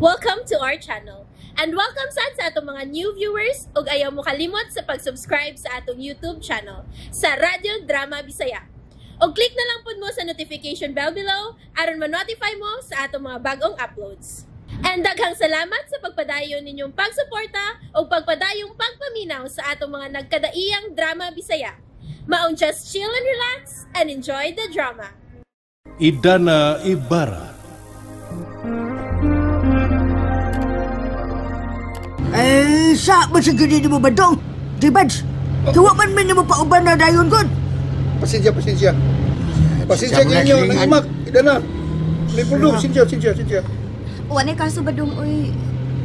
Welcome to our channel. And welcome sa atong mga new viewers ug ayaw mo kalimot sa pag-subscribe sa atong YouTube channel sa Radyo Drama Bisaya. O click na lang pud mo sa notification bell below aron ma-notify mo sa atong mga bagong uploads. And daghang salamat sa pagpadayon ninyong pagsuporta o pagpadayong pagpaminaw sa atong mga nagkadaiyang Drama Bisaya. Maong just chill and relax and enjoy the drama. Idana Ibarra. Sa ba sa gini mo ba dong? Dibads, kawaman man mo pauban na dayon god. Pasensya ninyo, nangimak. Ida na. May pulo, sinsya. Wanay kaso ba dong, uy,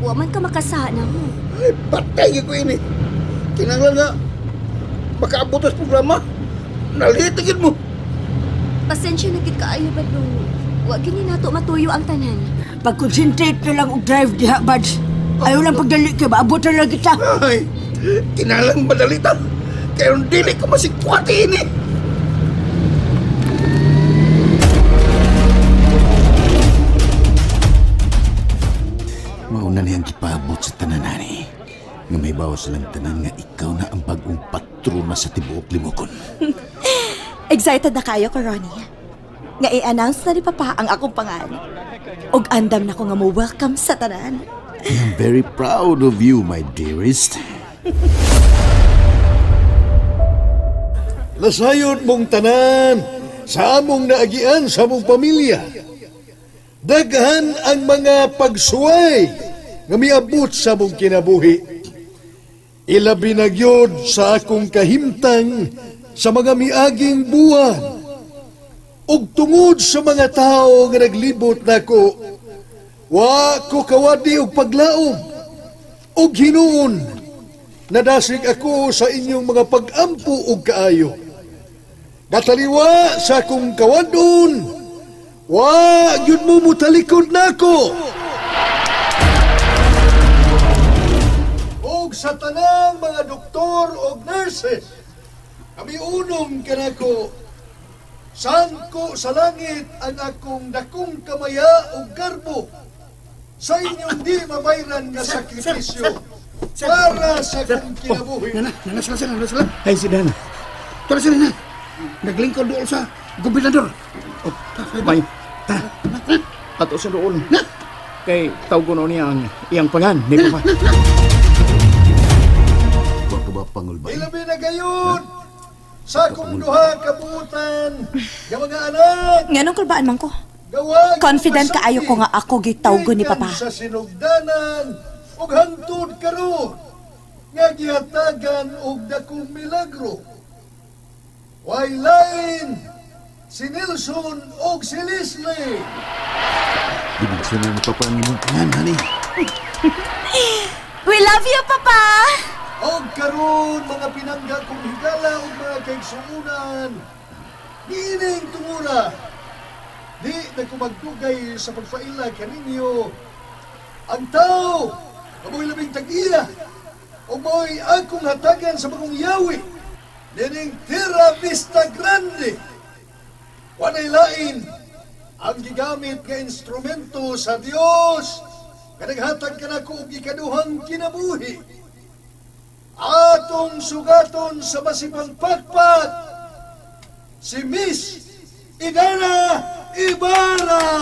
waman ka makasana mo. Ay, patay ko ini. Kinanglan nga, makaabot sa programa. Nalitigid mo. Pasensya na kit kaayo ba dong, wag gini nato matuyo ang tanan. Pag-concentrate na lang og drive diha, Bads. Ayaw lang pagdali ka, maabot na lang kita. Ay, kinalang madalita. Kaya dili ko masikwati ini. Mauna niyang kipaabot sa tananani. Nga may bawas lang tanan nga ikaw na ang bagong patrona sa tibuok limokon. Excited na kayo ko, Ronnie. Nga i-announce na ni Papa ang akong pangalan. Og andam na ko nga mo welcome sa tanan. I am very proud of you, my dearest. Lasayot mong tanan sa among naagian sa among pamilya. Daghan ang mga pagsuway nga miabot sa among kinabuhi. Ilabi na gyud sa akong kahimtang sa mga miaging buwan. Ug tungod sa mga tao nga naglibot nako, wa ko kawadi og paglaom og hinuon. Nadasig ako sa inyong mga pag-ampo og kaayo. Nataliwa sa akong kawadon, wa gyud mo mutalikod nako. Og sa tanang mga doktor og nurses, kami unom kanako. Sangko sa langit ang akong dakong kamaya og garbo sa inyong di mabayran nga sakripisyo para sa akong kinabuhi. Nana sila. Ay, si Dana. Tara sila na. Naglingkod doon sa gobernador. May, ato sa doon. Kay tawgon niya ang iyang pangan, di ba? Huwag ka ba pangulbay? Ilabi na gayon sa akong duha kabutan nga mga anak. Nganong kulbaan man ko? Gawag Confident kaayo ko nga ako gitawgon ni Papa. Sa sinugdanan ug hangtod karon nga gihatagan og dakong milagro. Way lain si Nelson og si Leslie. Ibig sabihin ni Papa ang imong pangan, honey. We love you, Papa! Og karon mga pinangga kong higala ug mga kaigsuunan. Gining tungura. Di na ko magdugay sa pagfaila kaninyo. Ang tao, amoy labing tag-iya. O mo'y akong hatagan sa bagong yawi. Dining Terra Vista Grande. Wanay lain ang gigamit nga instrumento sa Dios. Kanaghatag ka na ko og ikaduhang kinabuhi. Atong sugaton sa masipang pakpak. Si Miss Idana Ibarra!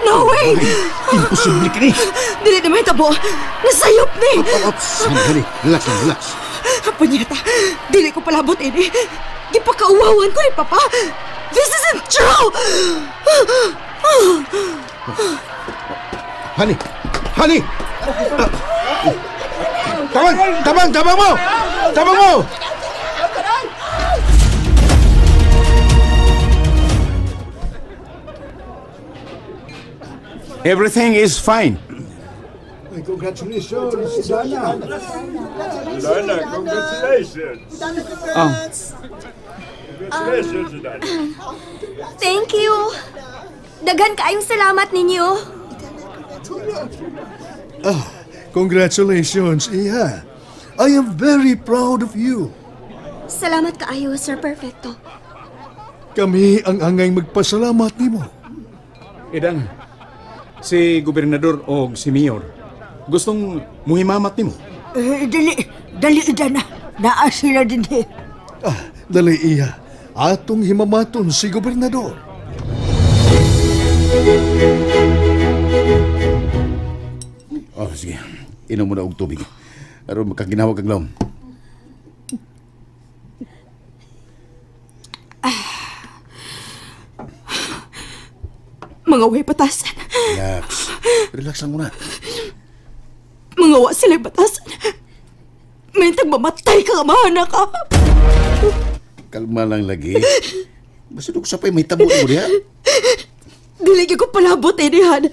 No way! Imposible ka ni. Dili na may tabo. Nasayop ni! Sandali, relax. Punyeta, dili ko palabot ini. Gipakauwawan ko ni Papa. This isn't true! Honey! Tabang mo! Everything is fine. Congratulations, Dana. Dana, congratulations. Congratulations, Dana. Thank you. Daghan kaayong salamat ninyo. Congratulations, Iha. I am very proud of you. Salamat kaayo, Sir Perfecto. Kami ang angay magpasalamat nimo. Idan, si gobernador o si mayor, gustong muhimamat nimo. Dali Idana. Naa sila din Dali iya, atong himamaton si gobernador. Oh, sige. Inom mo na og tubig. Aron makaginawag kang laom. Mga way batasan. Relax. Relax lang muna. Mga wa sila'y batasan. Mentang mamatay ka, amahana ka. Kalma lang lagi. Basta doon sa pa'y may tabo mo diha. Diligi ko palabot, Edihan.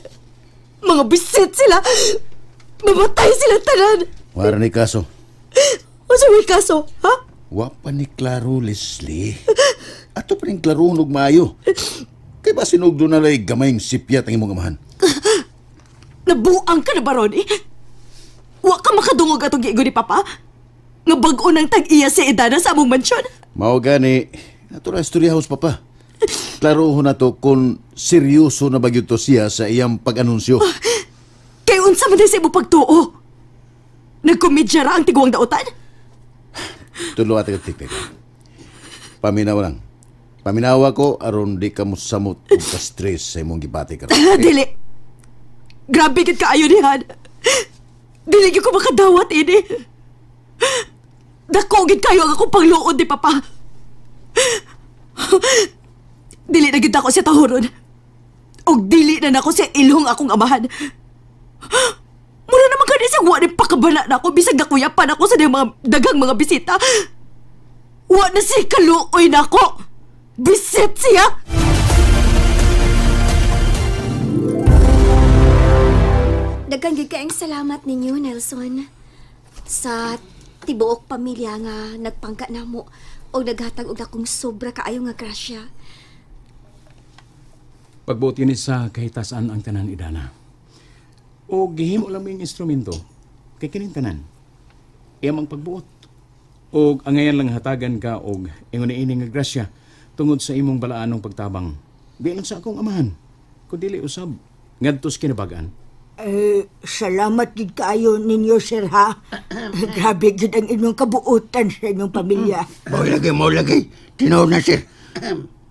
Mga bisit sila. Mamatay sila tanan. Wala ni kaso. O sa may kaso, ha? Wa pa ni klaro, Leslie. Ato pa rin klaro hunog maayo. Kaya ba sinugdo na lay gamayng sipyat ang imong amahan? Nabuang ka na ba, Ronnie? Wa ka makadungog atong giigo ni Papa? Nga bag-o ng tag-iya si Idana sa among mansyon? Mao gani, ato na istoryahouse papa. Klaro ho na to kung seryoso na bagyo to siya sa iyang pag-anunsyo. Kay unsa man din sa imong pagtuo? Nagkomedya ra ang tiguang dautan? Tulo ate katik. Paminaw lang. Paminawa ko aron di ka mo samot o ka-stress sa imong gibati ka. Dili. Grabe gid kaayo nihan. Dili gyud ko makadawat ini. Dako gid kayo ang akong pangluod ni Papa. Dili na gid ako sa tahuron. Og dili na nako sa ilong akong amahan. Mura naman kani sa wa ni pakabala na ako bisag nakuyapan ako sa mga dagang mga bisita. Wa na si kaluoy na ako. Bisit siya! Daghang gyud kaayong salamat ninyo, Nelson. Sa tibuok pamilya nga nagpangka namo o naghatag og akong sobra kaayo nga grasya. Pagbuot yun sa kahitasan ang tanan, Idana. O gihimo lang mo yung instrumento kay kining tanan. Iyang ang pagbuot. O angayan lang hatagan ka og ingon ini nga grasya tungod sa imong balaanong pagtabang. Di lang sa akong amahan. Kung dili usab, ngadtos kinabagaan. Salamat gid kaayo ninyo, sir, ha? Grabe gid ang inyong kabuutan sa inyong pamilya. Mau lagi. Tinaw na, sir.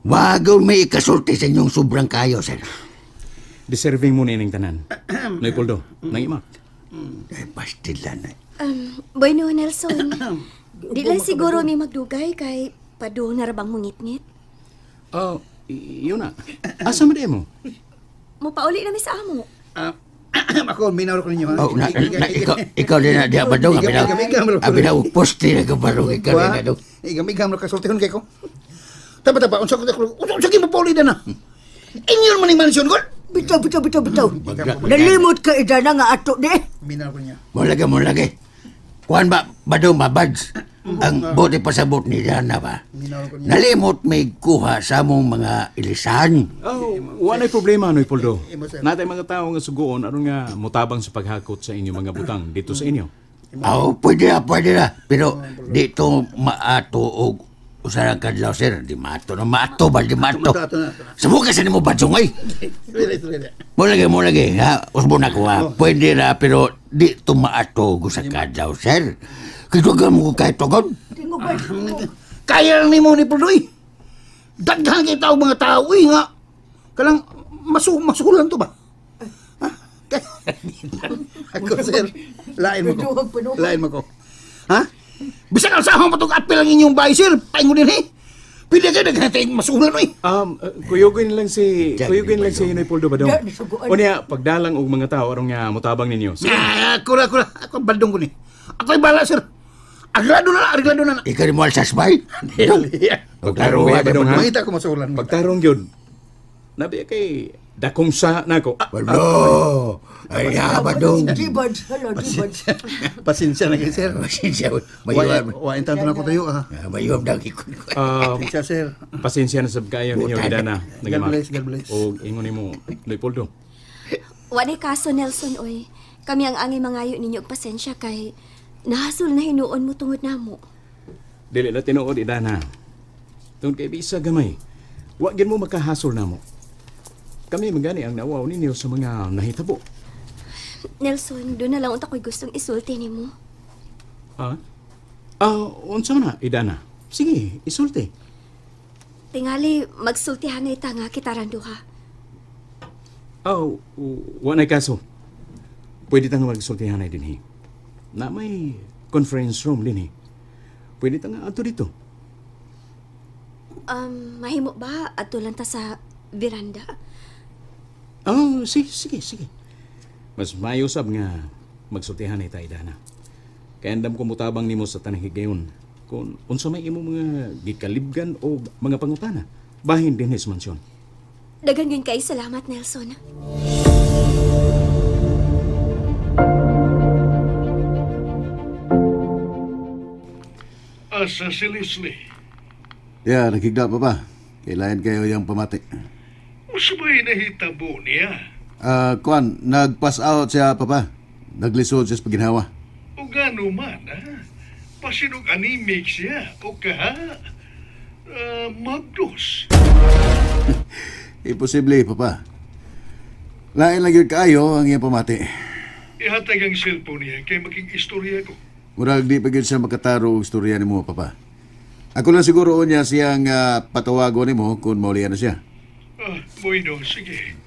Wagaw may ikasulti sa inyong sobrang kayo, sir. Deserving mo na ining tanan. Leopoldo, nang imak. Pastilan na. Bueno, Nelson. Di lang siguro may magdugay kay pado na rabang mungit-ngit. Yun na. Asa mo mo? Mupauli na mi sa amo. Ako, minawar ko ninyo, ha? Oh, ikaw din na diya ba daw? Abi na poste na kabarong ikaw din na daw. Igam-igam na kasultihon kay ko. Taba-taba, unsa ko mo pauli na na. Inyon man yung mansyon ko. Bitaw. Nalimot ka, Idana, nga ato di. Minawar ko niya. Mo lagi. Kuhan ba daw mabads? Ang bote pasabot ni Dana ba? Nalimot may kuha sa mong mga ilisan. Walay problema, Leopoldo. Natay mga tao nga sugoon aron nga mutabang sa paghakot sa inyo mga butang dito sa inyo. Pwede na. Pero dito maato og usarang kadlaw, sir. Di maato. Sabuka sa nimo badsong, ay. Mo lagi. Ha? Usbo na ko, ha? Pwede na, pero dito maato sa kadlaw, sir. Kitugan mo ko kahit tugod. Kaya lang ni mo ni Puloy. Daghan kita ang mga tao, nga. Kalang masuhulan to ba? Ako, sir. Lain mo ko. Ha? Bisang alsahong patong apel ang inyong bahay, sir. Paingo din, Pili kayo naghatay masuhulan, Kuyugin lang si Leopoldo ba daw? O niya, pagdalang og mga tao aron nga mutabang ninyo. Ako ang bandong ko ni. Ako ay bala, sir. Arreglado na. Ikaw rin mo alsas bay? Pagtarong ba daw, ha? Makita ko masuhulan. Pagtarong yun. Nabi kay dakong sa na ako. Walo! Ay, badong. Dibads. Pasensya na kayo, sir. Pasensya. Wain tanto na ko tayo, ha? Mayuab na ikon ko. Pasensya, sir. Pasensya na sab kayo ninyo, Idana. God bless. O ingon mo, Leopoldo. Wani kaso, Nelson, oy. Kami ang angi mangayo ninyo og pasensya kay nahasol na hinuon mo tungod namo. Dili na tinuod, Idana. Tungod kay bisa gamay. wag mo makahasol na mo. Kami magani ang nawaw ninyo sa mga nahitabo. Nelson, doon na lang unta ko'y gustong isulti ni mo. Unsa man na, Idana? Sige, isulti. Tingali, magsultihan na ita nga kita randuha. Wanay kaso. Pwede tang magsultihan na din na may conference room din Pwede tang ato dito. Mahimo ba ato lang ta sa veranda? Sige. Mas mayo sab nga magsultihan na ita, Idana. Kaya andam ko mutabang nimo sa tanang higayon kung unsa may imo mga gikalibgan o mga pangutana bahin din sa mansyon. Dagan yun kay salamat, Nelson. Asa si Leslie? Nakigda pa ba? Kailangan kayo yung pamati. Usabay nahitabo niya. Kuan, nag-pass out siya, papa. Naglisod siya sa paginhawa. O gano man, ha? Pasinog anemic siya. O kaha? Magdos. Imposible, papa. Lain lang yun kaayo ang iyang pamati. Ihatag ang cellphone niya kay maging istorya ko. Murag di pa yun siya makataro ang istorya ni mo, papa. Ako lang siguro niya siyang patawago ni mo kung maulian na siya. Bueno, sige.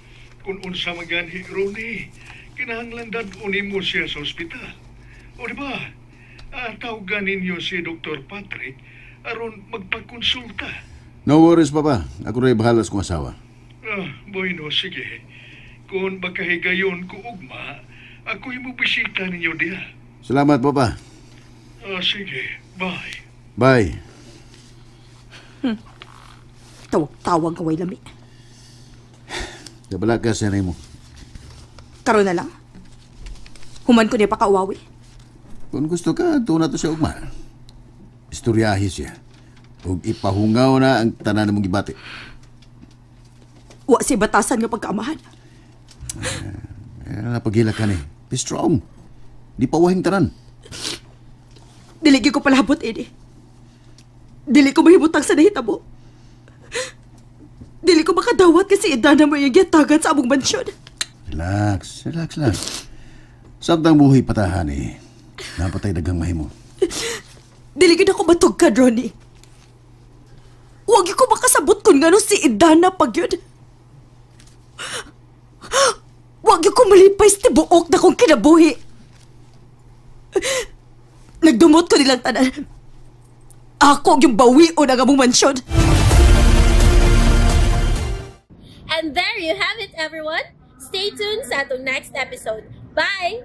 Kung unsa maganhi, Ronnie, kinahanglan dadunin mo siya sa ospital. O diba, tawagan ninyo si Dr. Patrick aron magpakonsulta. No worries, papa. Ako rin bahalas kong asawa. Bueno, sige. Kung makahigayon ko ugma, ako'y mo bisita ninyo diya. Salamat, papa. Sige. Bye. Bye. Tawag kaway lami. Nabala ka sa mo. Karon na lang. Human ko niya pakauwawi. Kung gusto ka, doon na to siya ugma. Istoryahi siya. Ug ipahungaw na ang tanan mong gibati. Wa si batasan nga pagkaamahan. Napagila ka ni. Be strong. Di pa wahing tanan. Diligi ko palabot, Eddie. Dili ko mahibutang sa nahitabo. Dili ko makadawat kasi Idana mo yung giyatagan sa among mansyon. Relax lang. Sabdang buhay patahan Napatay dagang mahimo. Dili gid ako matugkad, Ronnie. Huwag ko makasabot kung ngano si Idana pag yun. Huwag ko malipay sa tibuok na kong kinabuhi. Nagdumot ko nilang tanan. Ako yung bawi o ng among mansyon. And there you have it, everyone. Stay tuned sa atong next episode. Bye!